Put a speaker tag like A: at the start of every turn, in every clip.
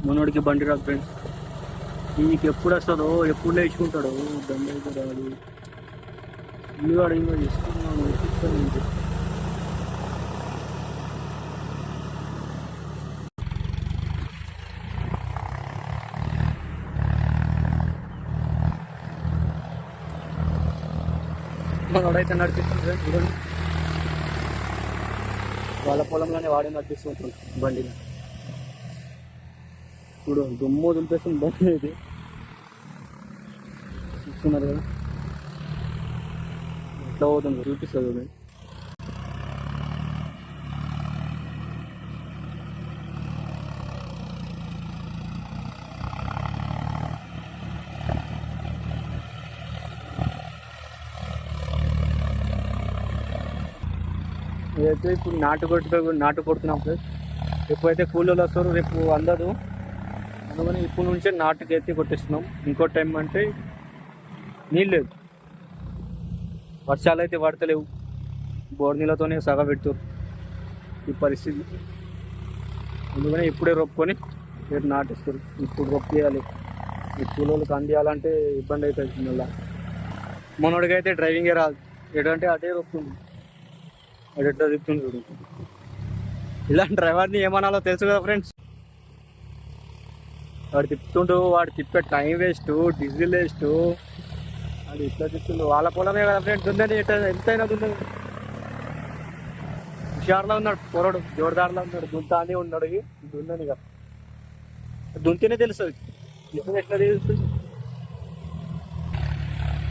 A: మనోడికి బండి రాదు ఫ్రెండ్స్. నీకు ఎప్పుడు వస్తుందో ఎప్పుడు నేర్చుకుంటాడో బండి అయితే రాదు. ఇల్లు అడిగిన ఇస్తున్నాను ఇస్తాను. మనోడైతే నడిపిస్తుంది ఫ్రెండ్స్. చూడండి, వాళ్ళ పొలంలోనే వాడే నడిపిస్తుంటాడు బండిని. ఇప్పుడు దుమ్ము దులిపేస్తుంది బండి ఇది. చూస్తున్నారు కదా ఎట్లా పోతుంది, చూపిస్తుంది చూడండి. అయితే ఇప్పుడు నాటు కొడుతున్నాం సార్. ఎప్పుడైతే కూలీలు వస్తారో రేపు అందదు, అందుకని ఇప్పుడు నుంచే నాటుకి ఎత్తి కొట్టిస్తున్నాం. ఇంకో టైం అంటే నీళ్ళు లేదు, వర్షాలు అయితే పడతలేవు, బోర్ నీళ్ళతోనే సగం పెడుతారు ఈ పరిస్థితి. అందుకని ఇప్పుడే రొప్పుకొని రేపు నాటిస్తారు. ఇప్పుడు రొప్పు చేయాలి, ఈ కూలీలకు అందియాలంటే ఇబ్బంది అవుతుంది. మళ్ళీ మనోడికి అయితే డ్రైవింగే రాదు, ఎటంటే అదే రొప్పుతుంది, అది ఎట్లా తిప్పుతుంది చూడు. ఇలాంటి డ్రైవర్ని ఏమనాలో తెలుసు కదా ఫ్రెండ్స్. వాడు తిప్పుతుండు, వాడు తిప్పే టైం వేస్ట్, డీజిల్ వేస్ట్, అది ఇట్లా తిప్పుతుండు. వాళ్ళ పొలమే కదా ఫ్రెండ్స్, దుందని ఎంతైనా దున్నది. హుషారులో ఉన్నాడు పొరడు, జోరుదారులో ఉన్నాడు, దుంతానే ఉన్నాడు. దున్నని కదా దుంతేనే తెలుస్తుంది, ఇప్పుడు ఎట్లా తెలుస్తుంది.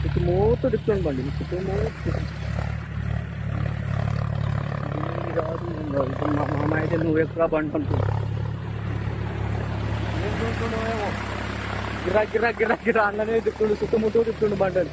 A: ఇప్పుడు మూత తిప్పుతుంది బండి, ఇప్పుడు మా మామ అయితే నువ్వు ఎక్కువ బండి అనుకుంటున్నావు. గిరా గిరా గిరా గిరా అన్ననే తిప్పుతుండు, చుట్టుముట్టు తిప్పుతుండు బండని.